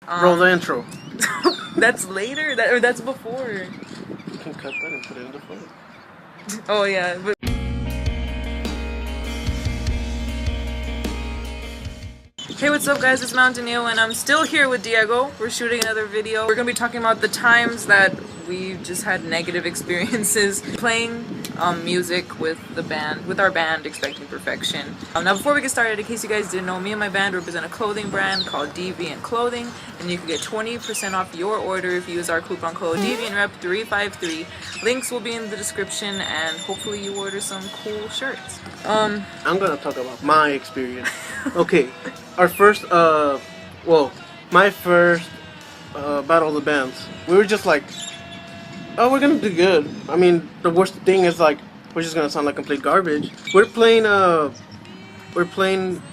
Roll the intro. That's later? That's before. You can cut that and put it in the front. Oh yeah, but hey, what's up guys, it's Mountaineer and I'm still here with Diego. We're shooting another video. We're gonna be talking about the times that we just had negative experiences playing music with our band, Expecting Perfection. Now before we get started, in case you guys didn't know, me and my band represent a clothing brand called Deviant Clothing, and you can get 20% off your order if you use our coupon code DeviantRep353. Links will be in the description, and hopefully you order some cool shirts. I'm gonna talk about my experience. Okay, our first, my first Battle of the Bands, we were just like, oh, we're gonna do good. I mean, the worst thing is like, we're just gonna sound like complete garbage. We're playing,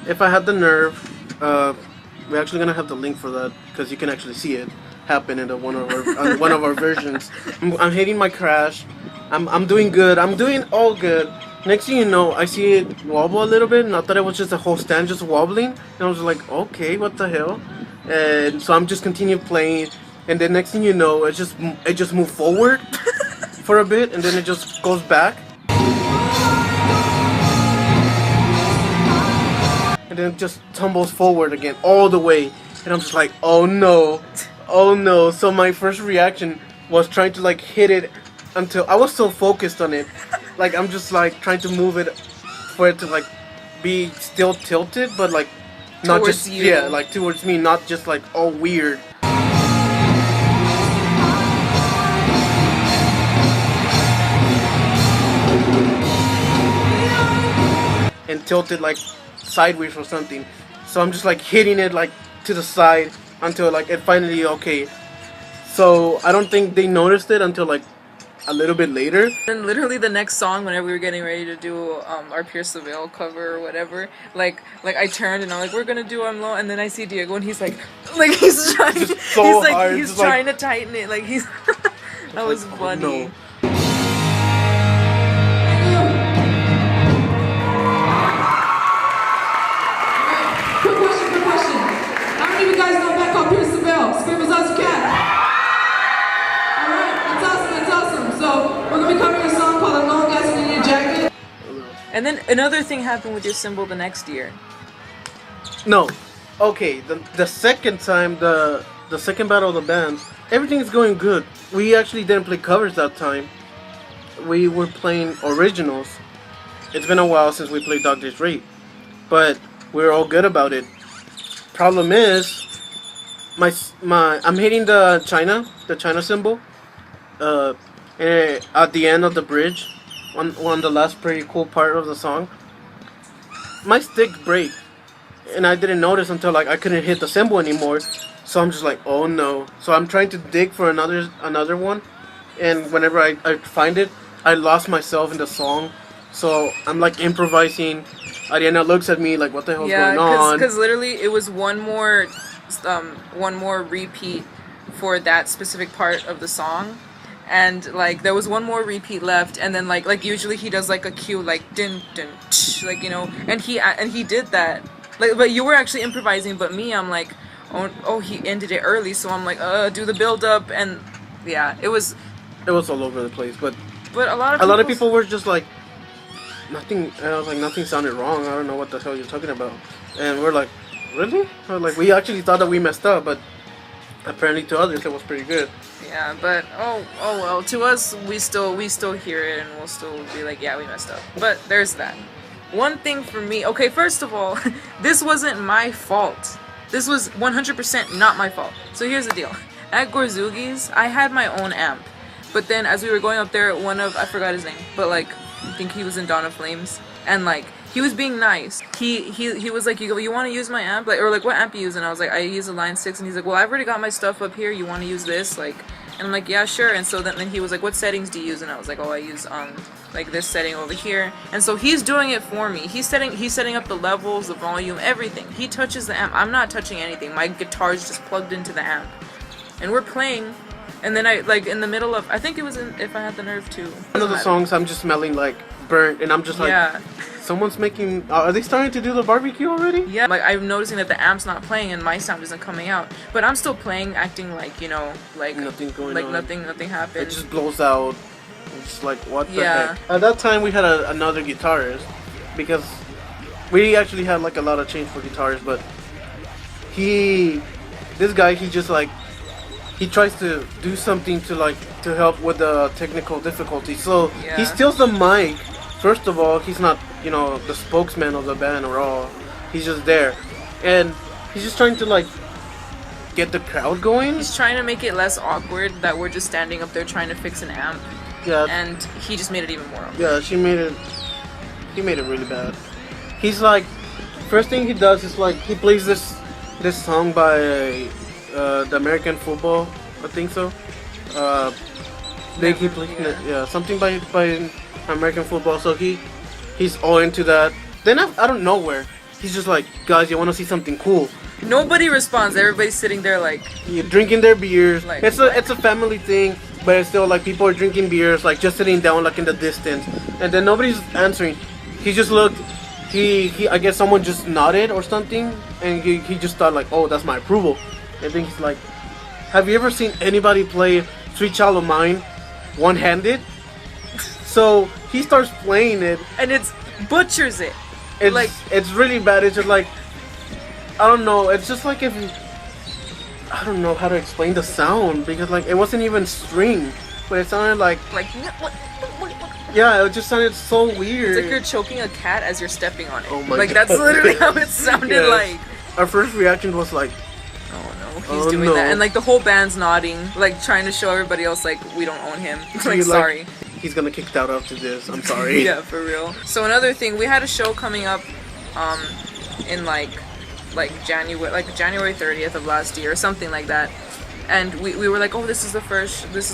If I Had the Nerve. We're actually gonna have the link for that, because you can actually see it happen in one of our versions. I'm hitting my crash. I'm doing good. I'm doing all good. Next thing you know, I see it wobble a little bit, and I thought it was just a whole stand just wobbling. And I was like, okay, what the hell? And so I'm just continue playing, and then next thing you know, it just moved forward for a bit, and then it just goes back, and then it just tumbles forward again all the way. And I'm just like, oh no, oh no. So my first reaction was trying to like hit it until I was so focused on it. Like, I'm just like trying to move it for it to like be still tilted, but like not towards just you. Yeah, like towards me, not just like all weird. And tilted like sideways or something. So I'm just like hitting it like to the side until like it finally okay. So I don't think they noticed it until like a little bit later. And literally the next song, whenever we were getting ready to do our Pierce the Veil cover or whatever, like I turned and I'm like, we're gonna do I'm Low, and then I see Diego and he's like he's trying, Just so hard, he's just trying like, to tighten it, like he's that was like, funny. Oh, no. Quick question. How many of you guys know back on Pierce the Veil? Scream as loud as you can. Alright, that's awesome. So, we're going to be covering a song called Unknown Guys in Your Jacket. And then another thing happened with your cymbal the next year. No. Okay, the second time, the second Battle of the Bands, everything's going good. We actually didn't play covers that time. We were playing originals. It's been a while since we played Dog Days Rape, but we're all good about it. Problem is, I'm hitting the China cymbal, and at the end of the bridge, on the last pretty cool part of the song, my stick break, and I didn't notice until like I couldn't hit the cymbal anymore. So I'm just like, oh no. So I'm trying to dig for another one, and whenever I find it, I lost myself in the song. So I'm like improvising. Ariana looks at me like, what the hell's going on? Because literally it was one more repeat for that specific part of the song, and like there was one more repeat left, and then like usually he does like a cue like din din tsh, like, you know, and he did that, like, but you were actually improvising, but me, I'm like, oh he ended it early, so I'm like, do the build up, and yeah, it was all over the place, but a lot of people were just like, nothing. I was like, nothing sounded wrong. I don't know what the hell you're talking about. And we're like, really? Like, we actually thought that we messed up, but apparently to others it was pretty good. Yeah, but oh well. To us, we still hear it, and we'll still be like, yeah, we messed up. But there's that. One thing for me. Okay, first of all, this wasn't my fault. This was 100% not my fault. So here's the deal. At Gorzugi's, I had my own amp, but then as we were going up there, I forgot his name, but like, I think he was in Dawn of Flames, and like he was being nice. He was like, you want to use my amp, like, or like, what amp you use? And I was like, I use a Line 6, and he's like, well, I've already got my stuff up here. You want to use this, like? And I'm like, yeah, sure. And so then he was like, what settings do you use? And I was like, oh, I use like this setting over here. And so he's doing it for me. He's setting up the levels, the volume, everything. He touches the amp. I'm not touching anything. My guitar's just plugged into the amp, and we're playing. And then I, like, in the middle of, I think it was in If I Had the Nerve too. One of the songs, I'm just smelling like burnt, and I'm just like, Yeah. someone's making. Are they starting to do the barbecue already? Yeah, like I'm noticing that the amp's not playing and my sound isn't coming out, but I'm still playing, acting like like Nothing going like on. nothing happened. It just blows out. It's like, what the Yeah. heck? At that time, we had another guitarist because we actually had like a lot of change for guitarists, but this guy, he just like he tries to do something to help with the technical difficulty. So Yeah. he steals the mic. First of all, he's not the spokesman of the band or all. He's just there, and he's just trying to like get the crowd going. He's trying to make it less awkward that we're just standing up there trying to fix an amp, Yeah, and he just made it even more awkward. yeah. He made it really bad. He's like, first thing he does is like he plays this song by the American football, I think so. They keep playing it, yeah, something by American football. So he's all into that. Then out of nowhere, he's just like, guys, you want to see something cool? Nobody responds. Everybody's sitting there like, You're drinking their beers. Like, It's a family thing, but it's still like people are drinking beers, like just sitting down like in the distance, and then nobody's answering. He just looked. He I guess someone just nodded or something, and he just thought like, oh, that's my approval. And then he's like, have you ever seen anybody play Sweet Child of Mine one-handed? So he starts playing it. and it's butchers it. It's really bad. It's just like, I don't know. It's just like if I don't know how to explain the sound because like it wasn't even string, but it sounded like yeah, it just sounded so weird. It's like you're choking a cat as you're stepping on it. Oh my like God. that's literally how it sounded Yes. like. Our first reaction was like, Oh no, he's Oh, doing no. that, and like the whole band's nodding, like trying to show everybody else like we don't own him. like He's sorry. he's gonna kick out after this. I'm sorry. Yeah, for real. So another thing, we had a show coming up, in like January 30th of last year or something like that, and we were like, oh, this is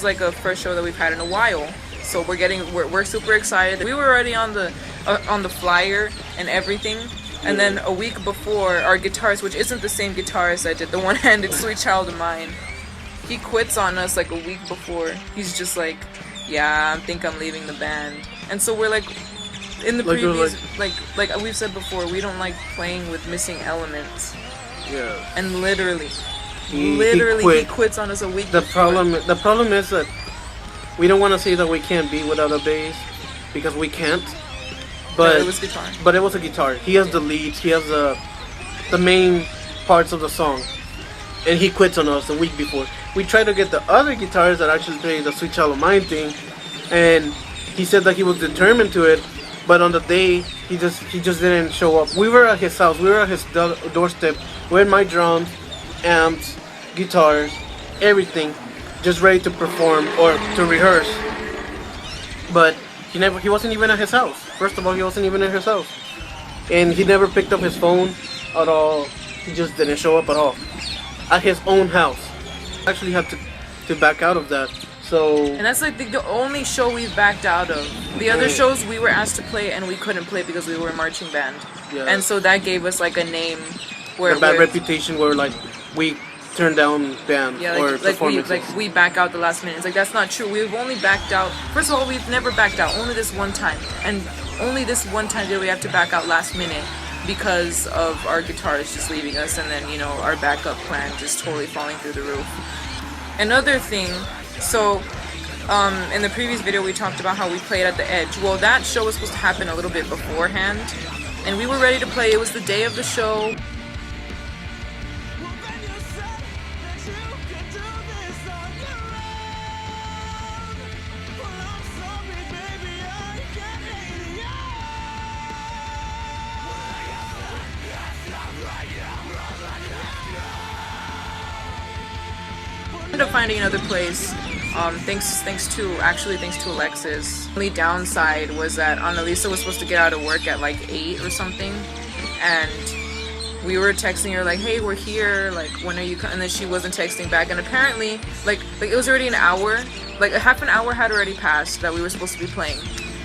like a first show that we've had in a while. So we're super excited. We were already on the flyer and everything. And then a week before, our guitarist, which isn't the same guitarist that did the one-handed Sweet Child of Mine, he quits on us like a week before. He's just like, yeah, I think I'm leaving the band. And so we're like, in the Like, we're previews, like we've said before, we don't like playing with missing elements. Yeah. And literally, He he quit. quits on us a week The before. problem is that we don't want to say that we can't be without a bass because we can't. But No, it was guitar. But it was a guitar. He has the leads. He has the main parts of the song, and he quits on us a week before. We tried to get the other guitarist that actually played the Sweet Child of Mine thing, and he said that he was determined to it. But on the day, he just didn't show up. We were at his house. We were at his doorstep with my drums, amps, guitars, everything, just ready to perform or to rehearse. But he wasn't even at his house. First of all, he wasn't even at his house, and he never picked up his phone at all. He just didn't show up at all at his own house. Actually had to back out of that. So And that's like the only show we've backed out of. The other Right. shows we were asked to play and we couldn't play because we were a marching band. Yeah. And so that gave us like a name where a bad where- reputation where like we turn down bands yeah, or like we performances. we back out the last minute. It's like that's not true. We've only backed out. First of all, we've never backed out. Only this one time, and only this one time did we have to back out last minute because of our guitarist just leaving us, and then our backup plan just totally falling through the roof. Another thing, so in the previous video we talked about how we played at the Edge. Well, that show was supposed to happen a little bit beforehand, and we were ready to play. It was the day of the show. Ended up finding another place. Thanks to Alexis. The only downside was that Annalisa was supposed to get out of work at like 8 or something, and we were texting her like, "Hey, we're here. Like, when are you?" And then she wasn't texting back. And apparently, like it was already an hour, like a half an hour had already passed that we were supposed to be playing,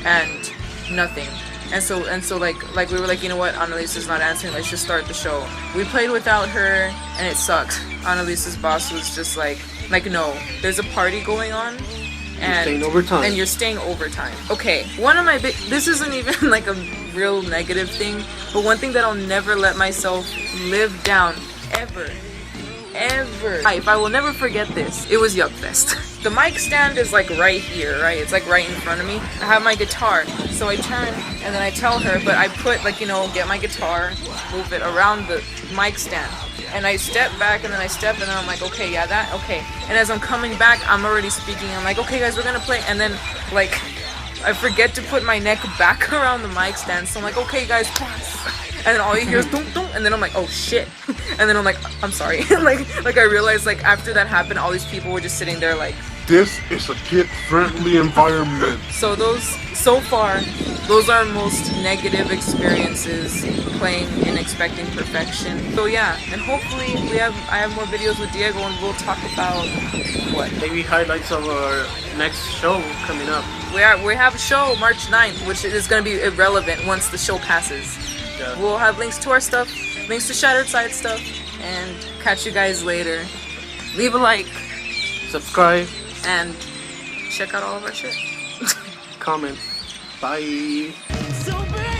and nothing. And so like we were like, you know what? Annalisa's not answering. Let's just start the show. We played without her, and it sucked. Annalisa's boss was just like no, there's a party going on, staying over time. And you're staying overtime. Okay, one of my big, this isn't even like a real negative thing, but one thing that I'll never let myself live down, ever. I will never forget this. It was Yugfest. The mic stand is like right here, right? It's like right in front of me. I have my guitar, so I turn and then I tell her, but I put like, you know, get my guitar, move it around the mic stand. And I step back and then I step and then I'm like, okay, yeah, that, okay. And as I'm coming back, I'm already speaking. I'm like, okay guys, we're gonna play. And then like, I forget to put my neck back around the mic stand. So I'm like, okay guys, pass. And then all you hear is dunk dunk, and then I'm like, oh shit. And then I'm like, I'm sorry. like I realized like after that happened, all these people were just sitting there like, this is a kid-friendly environment. so so far, those are most negative experiences playing and expecting perfection. So yeah, and hopefully I have more videos with Diego and we'll talk about what? Maybe highlights of our next show coming up. We have a show March 9th, which is going to be irrelevant once the show passes. Yeah. We'll have links to our stuff, links to Shattered Side stuff, and catch you guys later. Leave a like, Subscribe, and check out all of our shit. comment. Bye. So bad.